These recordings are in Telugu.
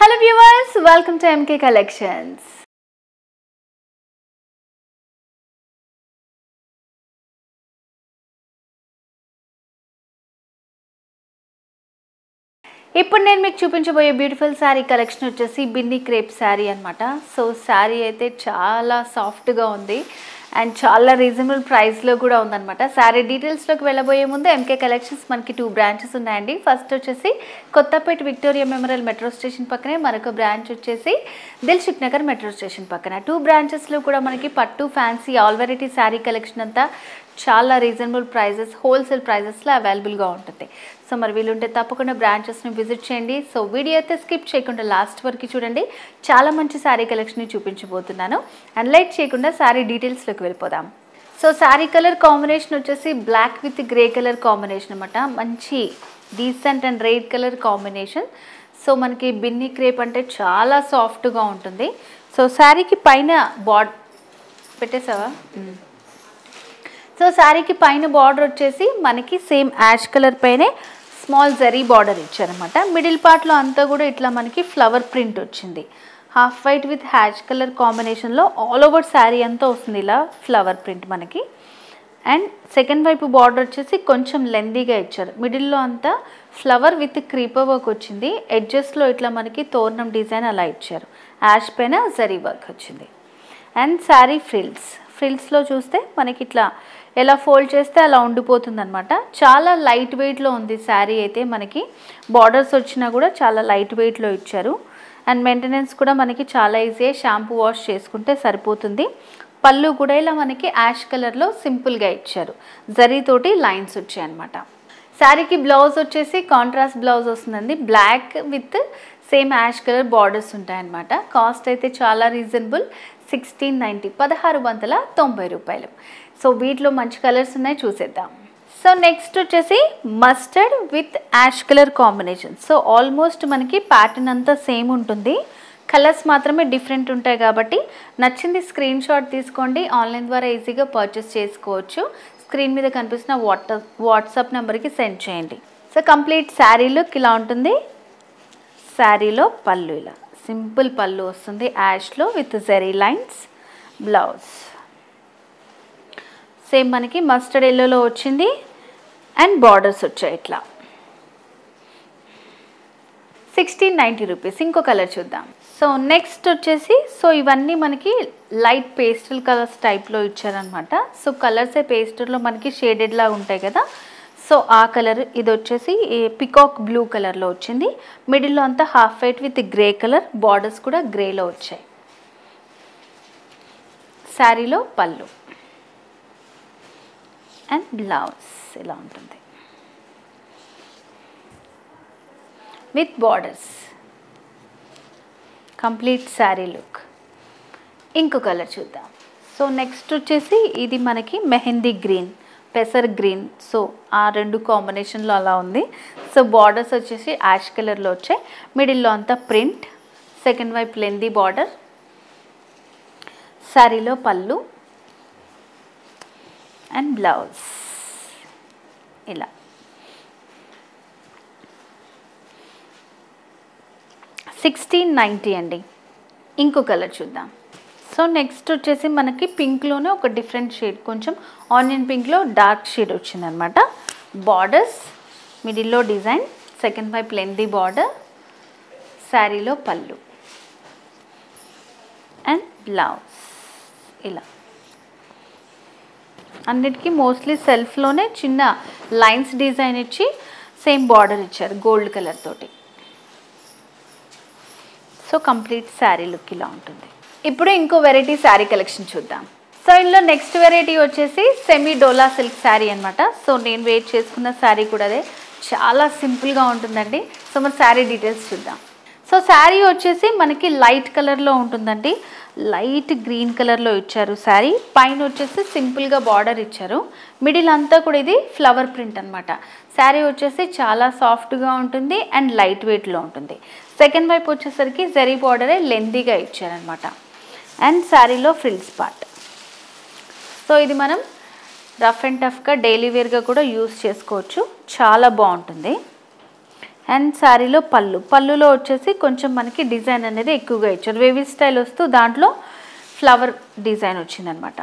Hello viewers, welcome to MK Collections. ఇప్పుడు నేను మీకు చూపించబోయే బ్యూటిఫుల్ సారీ కలెక్షన్ వచ్చేసి బిన్ని క్రేప్ సారీ అన్నమాట. సో సారీ అయితే చాలా సాఫ్ట్ గా ఉంది అండ్ చాలా రీజనబుల్ ప్రైస్ లో కూడా ఉందన్నమాట. సారీ డీటెయిల్స్ లోకి వెళ్ళబోయే ముందు ఎంకే కలెక్షన్స్ మనకి 2 బ్రాంచెస్ ఉన్నాయండి. ఫస్ట్ వచ్చేసి Kothapet Victoria Memorial metro station పక్కనే, మరొక బ్రాంచ్ వచ్చేసి దిల్సుఖ్ నగర్ మెట్రో స్టేషన్ పక్కన. 2 బ్రాంచెస్ లో కూడా మనకి పట్టు fancy all variety sorry collection అంతా చాలా రీజనబుల్ ప్రైజెస్, హోల్సేల్ ప్రైజెస్లో అవైలబుల్గా ఉంటుంది. సో మరి వీలుంటే తప్పకుండా బ్రాంచెస్ని విజిట్ చేయండి. సో వీడియో అయితే స్కిప్ చేయకుండా లాస్ట్ వరకు చూడండి. చాలా మంచి శారీ కలెక్షన్ని చూపించబోతున్నాను. అండ్ లైట్ చేయకుండా శారీ డీటెయిల్స్లోకి వెళ్ళిపోదాం. సో శారీ కలర్ కాంబినేషన్ వచ్చేసి black with grey colour combination అనమాట. మంచి decent and red colour combination. So మనకి బిన్ని క్రేప్ అంటే చాలా సాఫ్ట్గా ఉంటుంది. సో శారీకి పైన పెట్టేసావా? సో శారీకి పైన బార్డర్ వచ్చేసి మనకి సేమ్ యాష్ కలర్ పైనే స్మాల్ జరీ బార్డర్ ఇచ్చారనమాట. మిడిల్ పార్ట్లో అంతా కూడా ఇట్లా మనకి ఫ్లవర్ ప్రింట్ వచ్చింది. Half white with ash colour కాంబినేషన్లో ఆల్ ఓవర్ శారీ అంతా వస్తుంది ఇలా ఫ్లవర్ ప్రింట్ మనకి. అండ్ సెకండ్ వైపు బార్డర్ వచ్చేసి కొంచెం లెందీగా ఇచ్చారు. మిడిల్లో అంతా ఫ్లవర్ విత్ క్రీపర్ వర్క్ వచ్చింది. ఎడ్జెస్లో ఇట్లా మనకి తోరణం డిజైన్ అలా ఇచ్చారు. యాష్ పైన జరీ వర్క్ వచ్చింది. అండ్ శారీ ఫ్రిల్స్లో చూస్తే మనకి ఇట్లా ఎలా ఫోల్డ్ చేస్తే అలా ఉండిపోతుంది అనమాట. చాలా లైట్ వెయిట్లో ఉంది శారీ అయితే. మనకి బార్డర్స్ వచ్చినా కూడా చాలా లైట్ వెయిట్లో ఇచ్చారు. అండ్ మెయింటెనెన్స్ కూడా మనకి చాలా ఈజీ, షాంపూ వాష్ చేసుకుంటే సరిపోతుంది. పళ్ళు కూడా ఇలా మనకి యాష్ కలర్లో సింపుల్గా ఇచ్చారు. జరీతోటి లైన్స్ వచ్చాయన్నమాట. శారీకి బ్లౌజ్ వచ్చేసి కాంట్రాస్ట్ బ్లౌజ్ వస్తుందండి. Black with same ash colour borders ఉంటాయన్నమాట. కాస్ట్ అయితే చాలా రీజనబుల్, 1690, 1690 రూపాయలు. సో వీటిలో మంచి కలర్స్ ఉన్నాయి, చూసేద్దాం. సో నెక్స్ట్ వచ్చేసి mustard with ash colour combination. So almost మనకి ప్యాటర్న్ అంతా సేమ్ ఉంటుంది, కలర్స్ మాత్రమే డిఫరెంట్ ఉంటాయి. కాబట్టి నచ్చింది స్క్రీన్ షాట్ తీసుకోండి. ఆన్లైన్ ద్వారా ఈజీగా పర్చేస్ చేసుకోవచ్చు. స్క్రీన్ మీద కనిపిస్తున్న వాట్సాప్ నెంబర్కి సెండ్ చేయండి. సో కంప్లీట్ శారీ లుక్ ఇలా ఉంటుంది. శారీలో పళ్ళు ఇలా సింపుల్ పళ్ళు వస్తుంది యాష్లో with zari lines. Blouse same మనకి మస్టర్డ్ ఎల్లోలో వచ్చింది అండ్ బార్డర్స్ వచ్చాయి ఇట్లా. 1690 రూపీస్. ఇంకో కలర్ చూద్దాం. సో నెక్స్ట్ వచ్చేసి ఇవన్నీ మనకి లైట్ పేస్టల్ కలర్స్ టైప్లో ఇచ్చారనమాట. సో కలర్సే పేస్టల్లో మనకి షేడెడ్లా ఉంటాయి కదా. సో ఆ కలర్ ఇది వచ్చేసి పికాక్ బ్లూ కలర్లో వచ్చింది. మిడిల్లో అంతా half white with grey colour, borders కూడా గ్రేలో వచ్చాయి. శారీలో పళ్ళు అండ్ బ్లౌజ్ ఇలా ఉంటుంది with borders. Complete sari look. ఇంకో కలర్ చూద్దాం. సో నెక్స్ట్ వచ్చేసి ఇది మనకి మెహందీ గ్రీన్, పెసర్ గ్రీన్. సో ఆ 2 కాంబినేషన్లో అలా ఉంది. సో బార్డర్స్ వచ్చేసి యాష్ కలర్లో వచ్చాయి. మిడిల్లో అంతా ప్రింట్, సెకండ్ వైపు లెందీ బార్డర్. శారీలో పళ్ళు అండ్ బ్లౌజ్ ఇలా. $1690 అండి. ఇంకో కలర్ చూద్దాం. సో నెక్స్ట్ వచ్చేసి మనకి పింక్లోనే ఒక డిఫరెంట్ షేడ్, కొంచెం ఆనియన్ పింక్లో డార్క్ షేడ్ వచ్చిందనమాట. బార్డర్స్ మిడిల్లో డిజైన్, సెకండ్ వైపు లెందీ బార్డర్. శారీలో పళ్ళు అండ్ బ్లౌజ్ ఇలా. అన్నిటికీ మోస్ట్లీ సెల్ఫ్లోనే చిన్న లైన్స్ డిజైన్ ఇచ్చి సేమ్ బార్డర్ ఇచ్చారు గోల్డ్ కలర్ తోటి. సో కంప్లీట్ శారీ లుక్ ఇలా ఉంటుంది. ఇప్పుడు ఇంకో వెరైటీ శారీ కలెక్షన్ చూద్దాం. సో ఇందులో నెక్స్ట్ వెరైటీ వచ్చేసి సెమీ డోలా సిల్క్ శారీ అనమాట. సో నేను వెయిట్ చేసుకున్న శారీ కూడా అదే, చాలా సింపుల్గా ఉంటుందండి. సో మరి శారీ డీటెయిల్స్ చూద్దాం. సో శారీ వచ్చేసి మనకి లైట్ కలర్లో ఉంటుందండి. లైట్ గ్రీన్ కలర్లో ఇచ్చారు శారీ. పైన వచ్చేసి సింపుల్గా బార్డర్ ఇచ్చారు. మిడిల్ అంతా కూడా ఇది ఫ్లవర్ ప్రింట్ అనమాట. శారీ వచ్చేసి చాలా సాఫ్ట్గా ఉంటుంది అండ్ లైట్ వెయిట్లో ఉంటుంది. సెకండ్ వైపు వచ్చేసరికి జరీ బార్డరే లెందీగా ఇచ్చారనమాట. అండ్ శారీలో ఫ్రిల్స్ పార్ట్. సో ఇది మనం రఫ్ అండ్ టఫ్గా డైలీ వేర్గా కూడా యూస్ చేసుకోవచ్చు, చాలా బాగుంటుంది. అండ్ శారీలో పళ్ళులో వచ్చేసి కొంచెం మనకి డిజైన్ అనేది ఎక్కువగా ఇచ్చారు. వేవీ స్టైల్ వస్తూ దాంట్లో ఫ్లవర్ డిజైన్ వచ్చిందనమాట.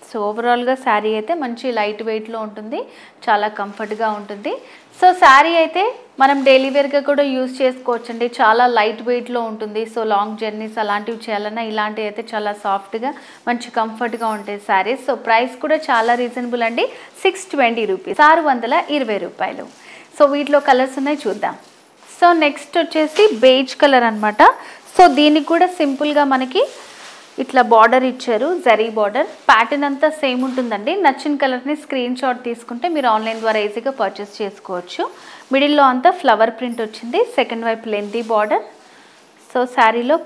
సో ఓవరాల్గా శారీ అయితే మంచి లైట్ వెయిట్లో ఉంటుంది, చాలా కంఫర్ట్గా ఉంటుంది. సో శారీ అయితే మనం డైలీ వేర్గా కూడా యూజ్ చేసుకోవచ్చండి, చాలా లైట్ వెయిట్లో ఉంటుంది. సో లాంగ్ జర్నీస్ అలాంటివి చేయాలన్నా ఇలాంటివి అయితే చాలా సాఫ్ట్గా మంచి కంఫర్ట్గా ఉంటాయి శారీస్. సో ప్రైస్ కూడా చాలా రీజనబుల్ అండి, 620 రూపీస్, 620 రూపాయలు. సో వీటిలో కలర్స్ ఉన్నాయి, చూద్దాం. సో నెక్స్ట్ వచ్చేసి బేజ్ కలర్ అనమాట. సో దీనికి కూడా సింపుల్గా మనకి ఇట్లా బార్డర్ ఇచ్చారు, జరీ బార్డర్. ప్యాటర్న్ అంతా సేమ్ ఉంటుందండి. నచ్చిన కలర్ని స్క్రీన్ షాట్ తీసుకుంటే మీరు ఆన్లైన్ ద్వారా ఈజీగా పర్చేస్ చేసుకోవచ్చు. మిడిల్లో అంతా ఫ్లవర్ ప్రింట్ వచ్చింది, సెకండ్ వైపు లెంతీ బార్డర్. సో శారీలో